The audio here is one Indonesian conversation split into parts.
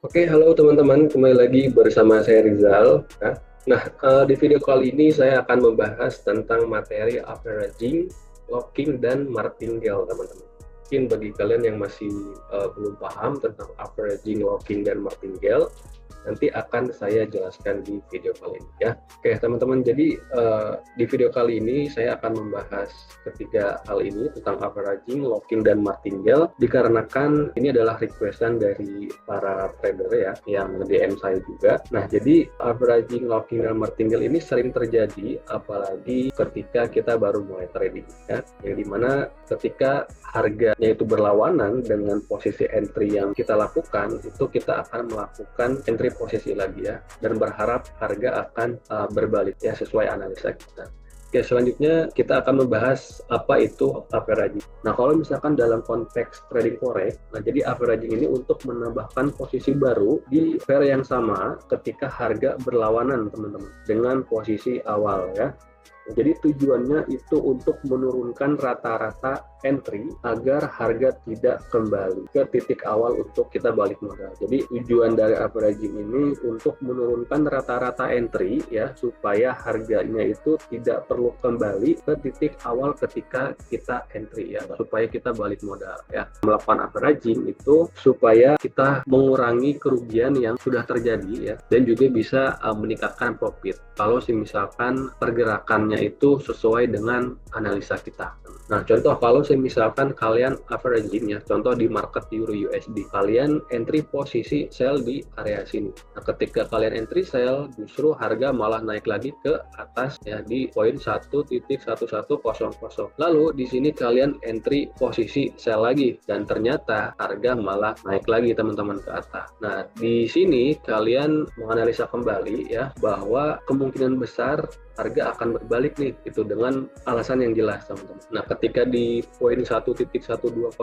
Oke, halo teman-teman, kembali lagi bersama saya Rizal. Ya. Nah, di video kali ini saya akan membahas tentang materi averaging, locking, dan martingale, teman-teman. Mungkin bagi kalian yang masih belum paham tentang averaging, locking, dan martingale, nanti akan saya jelaskan di video kali ini ya. Oke teman-teman, jadi di video kali ini saya akan membahas ketiga hal ini tentang averaging, locking, dan martingale dikarenakan ini adalah requestan dari para trader ya yang DM saya juga. Nah, jadi averaging, locking, dan martingale ini sering terjadi apalagi ketika kita baru mulai trading ya, yang dimana ketika harganya itu berlawanan dengan posisi entry yang kita lakukan, itu kita akan melakukan entry posisi lagi ya, dan berharap harga akan berbalik ya sesuai analisa kita. Oke, selanjutnya kita akan membahas apa itu averaging. Nah, kalau misalkan dalam konteks trading forex, nah jadi averaging ini untuk menambahkan posisi baru di pair yang sama ketika harga berlawanan teman-teman dengan posisi awal ya. Jadi tujuannya itu untuk menurunkan rata-rata entry agar harga tidak kembali ke titik awal untuk kita balik modal. Jadi tujuan dari averaging ini untuk menurunkan rata-rata entry ya, supaya harganya itu tidak perlu kembali ke titik awal ketika kita entry ya, supaya kita balik modal ya. Melakukan averaging itu supaya kita mengurangi kerugian yang sudah terjadi ya, dan juga bisa meningkatkan profit kalau misalkan pergerakannya itu sesuai dengan analisa kita. Nah, contoh kalau misalkan kalian averaging ya, contoh di market Euro USD, kalian entry posisi sell di area sini. Nah, ketika kalian entry sell, justru harga malah naik lagi ke atas ya di poin 1.1100. Lalu di sini kalian entry posisi sell lagi dan ternyata harga malah naik lagi teman-teman ke atas. Nah, di sini kalian menganalisa kembali ya bahwa kemungkinan besar harga akan berbalik nih, itu dengan alasan yang jelas teman-teman. Nah, ketika di poin 1.1200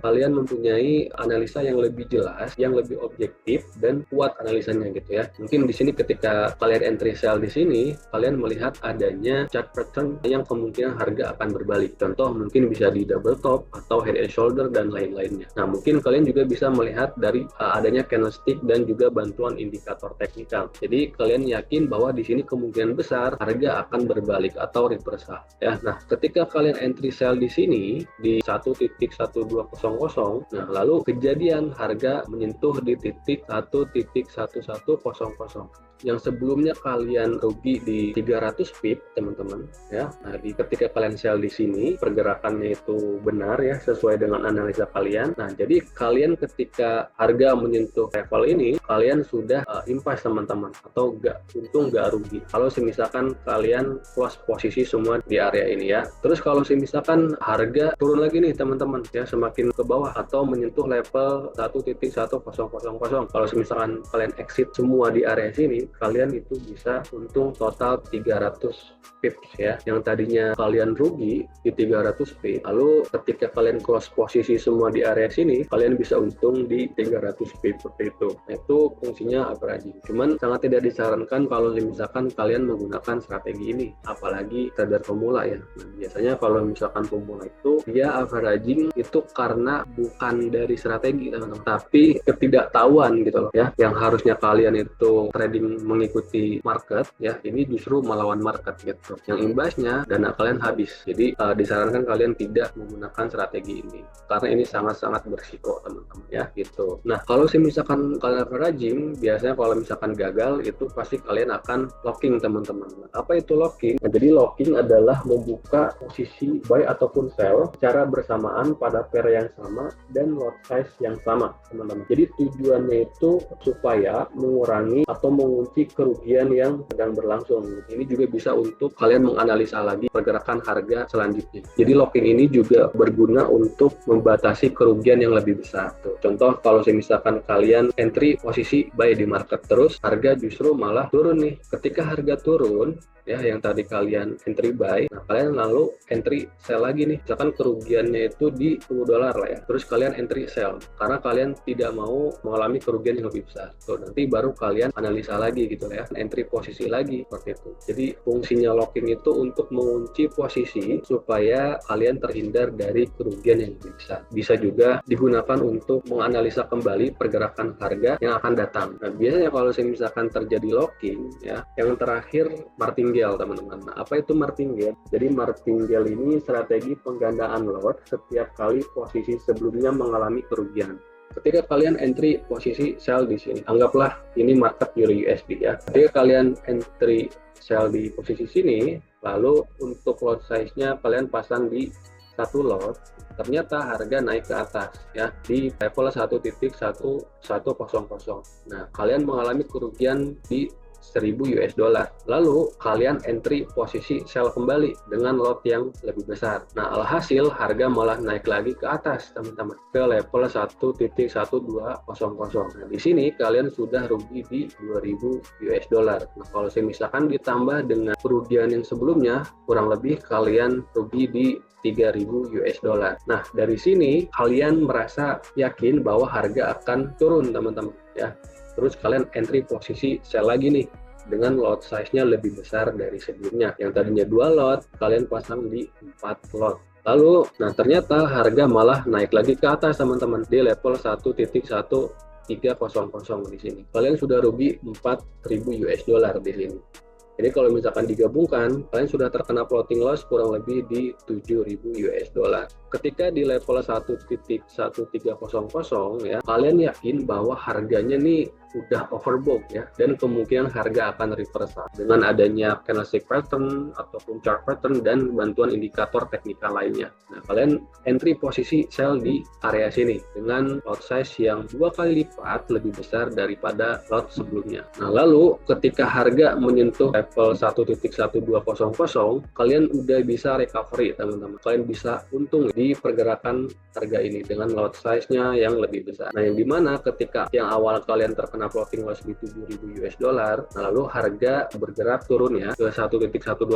kalian mempunyai analisa yang lebih jelas, yang lebih objektif dan kuat analisanya gitu ya. Mungkin di sini ketika kalian entry sell di sini, kalian melihat adanya chart pattern yang kemungkinan harga akan berbalik. Contoh mungkin bisa di double top atau head and shoulder dan lain-lainnya. Nah, mungkin kalian juga bisa melihat dari adanya candlestick dan juga bantuan indikator teknikal. Jadi kalian yakin bahwa di sini kemungkinan besar harga akan berbalik atau reversal ya. Nah, ketika kalian entry sell di sini di 1.1200, nah lalu kejadian harga menyentuh di titik 1.1100 yang sebelumnya kalian rugi di 300 pip teman-teman ya. Nah, ketika kalian sell di sini pergerakannya itu benar ya, sesuai dengan analisa kalian. Nah, jadi kalian ketika harga menyentuh level ini kalian sudah impas teman-teman, atau untung nggak rugi kalau misalkan kalian close posisi semua di area ini ya. Terus kalau misalkan harga turun lagi nih teman-teman ya, semakin ke bawah atau menyentuh level 1.1000, kalau misalkan kalian exit semua di area sini, kalian itu bisa untung total 300 pips ya. Yang tadinya kalian rugi di 300 pips, lalu ketika kalian close posisi semua di area sini, kalian bisa untung di 300 pips seperti itu. Nah, itu fungsinya averaging. Cuman sangat tidak disarankan kalau misalkan kalian menggunakan strategi ini, apalagi trader pemula ya. Nah, biasanya kalau misalkan pemula itu dia averaging itu karena bukan dari strategi teman-teman, tapi ketidaktahuan gitu loh ya. Yang harusnya kalian itu trading mengikuti market ya, ini justru melawan market gitu. Yang imbasnya dana kalian habis. Jadi disarankan kalian tidak menggunakan strategi ini karena ini sangat-sangat berisiko teman-teman ya gitu. Nah, kalau misalkan kalian averaging, biasanya kalau misalkan gagal itu pasti kalian akan locking teman-teman. Nah, apa itu locking? Nah, jadi locking adalah membuka posisi buy ataupun sell secara bersamaan pada pair yang sama dan lot size yang sama teman-teman. Jadi tujuannya itu supaya mengurangi atau mengunci kerugian yang sedang berlangsung. Ini juga bisa untuk kalian menganalisa lagi pergerakan harga selanjutnya. Jadi locking ini juga berguna untuk membatasi kerugian yang lebih besar. Tuh. Contoh kalau misalkan kalian entry posisi buy di market, terus harga justru malah turun nih. Ketika harga turun, ya, yang tadi kalian entry buy. Nah, kalian lalu entry sell lagi nih, misalkan kerugiannya itu di $10 lah ya, terus kalian entry sell karena kalian tidak mau mengalami kerugian yang lebih besar. Tuh, nanti baru kalian analisa lagi gitu ya, entry posisi lagi seperti itu. Jadi fungsinya locking itu untuk mengunci posisi supaya kalian terhindar dari kerugian yang lebih besar. Bisa juga digunakan untuk menganalisa kembali pergerakan harga yang akan datang. Nah, biasanya kalau misalkan terjadi locking ya, yang terakhir martingale teman-teman. Nah, apa itu martingale? Jadi martingale ini strategi penggandaan lot setiap kali posisi sebelumnya mengalami kerugian. Ketika kalian entry posisi sell di sini, anggaplah ini market euro USD ya. Ketika kalian entry sell di posisi sini, lalu untuk lot size-nya kalian pasang di satu lot, ternyata harga naik ke atas ya di level 1.1100. Nah, kalian mengalami kerugian di $1.000. Lalu kalian entry posisi sell kembali dengan lot yang lebih besar. Nah, alhasil harga malah naik lagi ke atas teman-teman ke level 1.1200. Nah, di sini kalian sudah rugi di $2.000. Nah, kalau misalkan ditambah dengan kerugian yang sebelumnya, kurang lebih kalian rugi di $3.000. Nah, dari sini kalian merasa yakin bahwa harga akan turun teman-teman ya. Terus kalian entry posisi sell lagi nih dengan lot size-nya lebih besar dari sebelumnya. Yang tadinya 2 lot, kalian pasang di 4 lot. Lalu, nah ternyata harga malah naik lagi ke atas teman-teman di level 1.1300 di sini. Kalian sudah rugi $4.000 di sini. Jadi kalau misalkan digabungkan, kalian sudah terkena floating loss kurang lebih di $7.000. Ketika di level 1.1300 ya, kalian yakin bahwa harganya nih udah overbought ya, dan kemungkinan harga akan reversal dengan adanya candlestick pattern ataupun chart pattern dan bantuan indikator teknikal lainnya. Nah, kalian entry posisi sell di area sini dengan lot size yang 2 kali lipat lebih besar daripada lot sebelumnya. Nah, lalu ketika harga menyentuh level 1.1200, kalian udah bisa recovery teman-teman. Kalian bisa untung di pergerakan harga ini dengan lot size-nya yang lebih besar. Nah, yang dimana ketika yang awal kalian terkena floating loss di $7.000, nah lalu harga bergerak turun ya ke 1.1200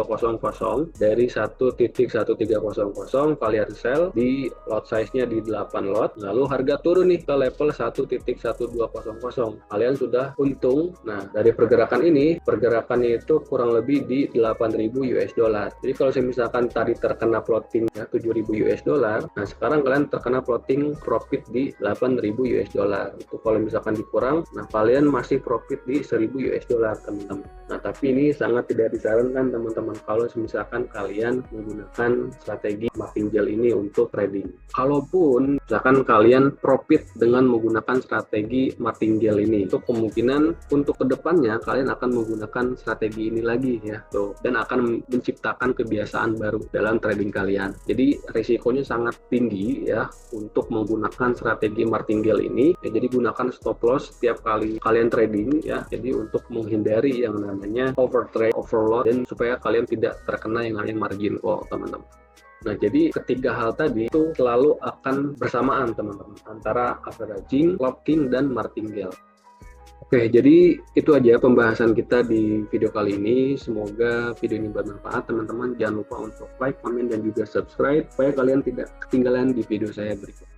dari 1.1300, kalian sell di lot size-nya di 8 lot, lalu harga turun nih ke level 1.1200, kalian sudah untung. Nah, dari pergerakan ini, pergerakannya itu kurang lebih di $8.000. Jadi kalau misalkan tadi terkena floating ya $7.000, nah sekarang kalian terkena floating profit di $8.000. Itu kalau misalkan dikurang, nah kalian masih profit di $1.000 teman-teman. Nah, tapi ini sangat tidak disarankan teman-teman kalau misalkan kalian menggunakan strategi martingale ini untuk trading. Kalaupun misalkan kalian profit dengan menggunakan strategi martingale ini, itu kemungkinan untuk kedepannya kalian akan menggunakan strategi ini lagi ya, tuh, dan akan menciptakan kebiasaan baru dalam trading kalian. Jadi risikonya sangat tinggi ya untuk menggunakan strategi martingale ini ya, jadi gunakan stop loss setiap kali kalian trading ya, jadi untuk menghindari yang namanya overtrade, overload, dan supaya kalian tidak terkena yang namanya margin call teman-teman. Nah, jadi ketiga hal tadi itu selalu akan bersamaan teman-teman, antara averaging, locking, dan martingale. Oke, jadi itu aja pembahasan kita di video kali ini. Semoga video ini bermanfaat teman-teman. Jangan lupa untuk like, comment, dan juga subscribe supaya kalian tidak ketinggalan di video saya berikutnya.